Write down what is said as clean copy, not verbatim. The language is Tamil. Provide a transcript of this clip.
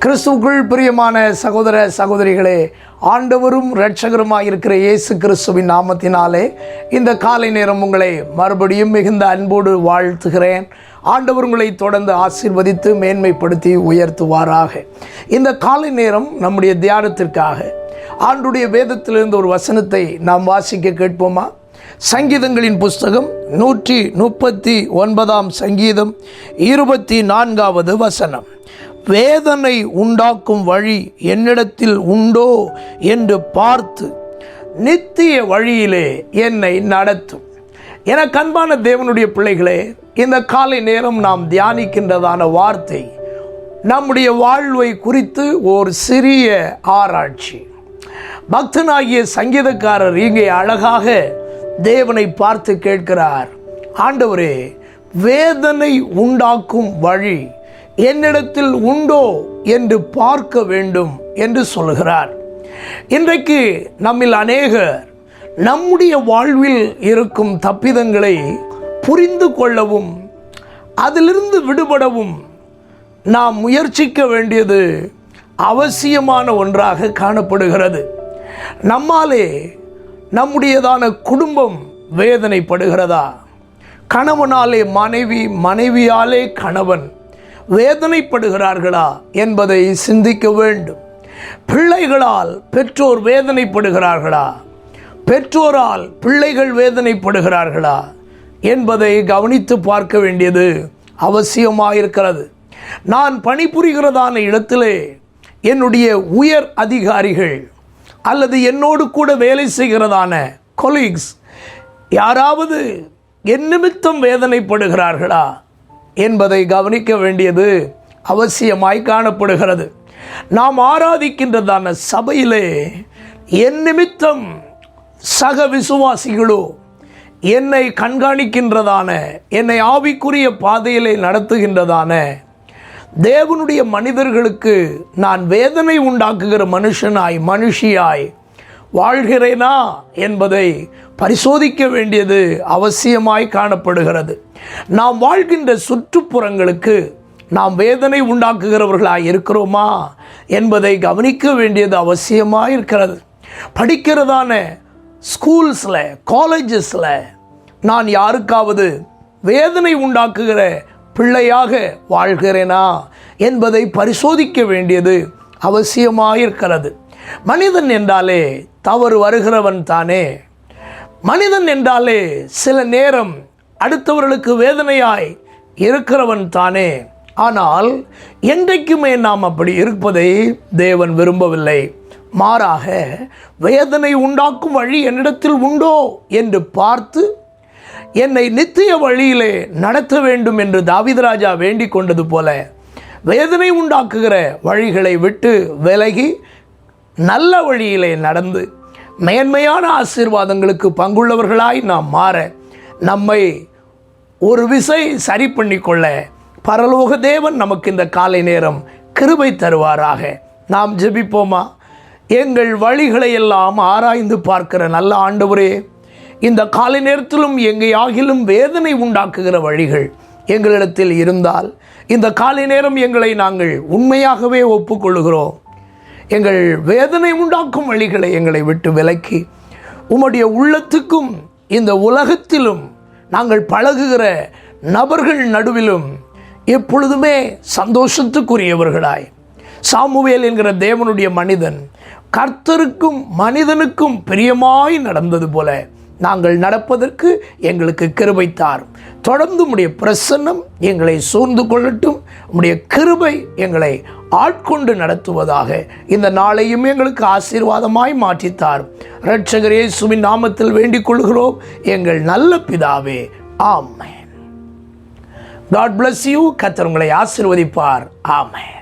கிறிஸ்துவுக்குள் பிரியமான சகோதர சகோதரிகளே, ஆண்டவரும் இரட்சகருமாய் இருக்கிற இயேசு கிறிஸ்துவின் நாமத்தினாலே இந்த காலை நேரம் உங்களை மறுபடியும் மிகுந்த அன்போடு வாழ்த்துகிறேன். ஆண்டவர் உங்களை தொடர்ந்து ஆசீர்வதித்து மேன்மைப்படுத்தி உயர்த்துவாராக. இந்த காலை நேரம் நம்முடைய தியானத்திற்காக ஆண்டுடைய வேதத்திலிருந்து ஒரு வசனத்தை நாம் வாசிக்க கேட்போமா? சங்கீதங்களின் புஸ்தகம் 139 சங்கீதம் 24வது வசனம். வேதனை உண்டாக்கும் வழி என்னிடத்தில் உண்டோ என்று பார்த்து நித்திய வழியிலே என்னை நடத்தும். என அன்பான தேவனுடைய பிள்ளைகளே, இந்த காலை நேரம் நாம் தியானிக்கின்றதான வார்த்தை நம்முடைய வாழ்வை குறித்து ஒரு சிறிய ஆராய்ச்சி. பக்தனாகிய சங்கீதக்காரர் இங்கே அழகாக தேவனை பார்த்து கேட்கிறார், ஆண்டவரே, வேதனை உண்டாக்கும் வழி என்னிடத்தில் உண்டோ என்று பார்க்க வேண்டும் என்று சொல்கிறார். இன்றைக்கு நம்மில் அநேகர் நம்முடைய வாழ்வில் இருக்கும் தப்பிதங்களை புரிந்து கொள்ளவும் அதிலிருந்து விடுபடவும் நாம் முயற்சிக்க வேண்டியது அவசியமான ஒன்றாக காணப்படுகிறது. நம்மாலே நம்முடையதான குடும்பம் வேதனைப்படுகிறதா? கணவனாலே மனைவி, மனைவியாலே கணவன் வேதனைப்படுகிறார்களா என்பதை சிந்திக்க வேண்டும். பிள்ளைகளால் பெற்றோர் வேதனைப்படுகிறார்களா? பெற்றோரால் பிள்ளைகள் வேதனைப்படுகிறார்களா என்பதை கவனித்து பார்க்க வேண்டியது அவசியமாயிருக்கிறது. நான் பணிபுரிகிறதான இடத்திலே என்னுடைய உயர் அதிகாரிகள் அல்லது என்னோடு கூட வேலை செய்கிறதான கொலீக்ஸ் யாராவது என் நிமித்தம் வேதனைப்படுகிறார்களா என்பதை கவனிக்க வேண்டியது அவசியமாய் காணப்படுகிறது. நாம் ஆராதிக்கின்றதான சபையிலே என் நிமித்தம் சக விசுவாசிகளோ என்னை கண்காணிக்கின்றதான, என்னை ஆவிக்குரிய பாதையிலே நடத்துகின்றதான தேவனுடைய மனிதர்களுக்கு நான் வேதனை உண்டாக்குகிற மனுஷியாய் வாழ்கிறேனா என்பதை பரிசோதிக்க வேண்டியது அவசியமாய் காணப்படுகிறது. நாம் வாழ்கின்ற சுற்றுப்புறங்களுக்கு நாம் வேதனை உண்டாக்குகிறவர்களாய் இருக்கிறோமா என்பதை கவனிக்க வேண்டியது அவசியமாக இருக்கிறது. படிக்கிறதான ஸ்கூல்ஸில், காலேஜஸில் நான் யாருக்காவது வேதனை உண்டாக்குகிற பிள்ளையாக வாழ்கிறேனா என்பதை பரிசோதிக்க வேண்டியது அவசியமாக இருக்கிறது. மனிதன் என்றாலே தவறு வருகிறவன் தானே. மனிதன் என்றாலே சில நேரம் அடுத்தவர்களுக்கு வேதனையாய் இருக்கிறவன் தானே. ஆனால் என்றைக்குமே நாம் அப்படி இருப்பதை தேவன் விரும்பவில்லை. மாறாக வேதனை உண்டாக்கும் வழி என்னிடத்தில் உண்டோ என்று பார்த்து என்னை நித்திய வழியிலே நடத்த வேண்டும் என்று தாவீது ராஜா வேண்டிக் கொண்டது போல வேதனை உண்டாக்குகிற வழிகளை விட்டு விலகி நல்ல வழியிலே நடந்து மேன்மையான ஆசீர்வாதங்களுக்கு பங்குள்ளவர்களாய் நாம் மாற நம்மை ஒரு விசை சரி பண்ணிக்கொள்ள பரலோக தேவன் நமக்கு இந்த காலை நேரம் கிருபை தருவாராக. நாம் ஜெபிப்போமா? எங்கள் வழிகளை எல்லாம் ஆராய்ந்து பார்க்கிற நல்ல ஆண்டவரே, இந்த காலை நேரத்திலும் எங்கேயாகிலும் வேதனை உண்டாக்குகிற வழிகள் எங்களிடத்தில் இருந்தால் இந்த காலை நேரம் எங்களை நாங்கள் உண்மையாகவே ஒப்புக்கொள்கிறோம். எங்கள் வேதனை உண்டாக்கும் வழிகளை எங்களை விட்டு விலக்கி உம்முடைய உள்ளத்துக்கும் இந்த உலகத்திலும் நாங்கள் பழகுகிற நபர்கள் நடுவிலும் எப்பொழுதுமே சந்தோஷத்துக்குரியவர்களாய், சாமுவேல் என்கிற தேவனுடைய மனிதன் கர்த்தருக்கும் மனிதனுக்கும் பிரியமாய் நடந்தது போல நாங்கள் நடப்பதற்கு எங்களுக்கு கிருபை தாரும். தொடர்ந்து உம்முடைய பிரசன்னம் எங்களை சூழ்ந்து கொள்ளட்டும். உம்முடைய கிருபை எங்களை ஆட்கொண்டு நடத்துவதாக. இந்த நாளையும் எங்களுக்கு ஆசீர்வாதமாய் மாற்றித்தாரும். இரட்சகர் இயேசுவின் நாமத்தில் வேண்டிக் கொள்கிறோம் எங்கள் நல்ல பிதாவே, ஆமென். God bless you. கர்த்தர் உங்களை ஆசீர்வதிப்பார். ஆமென்.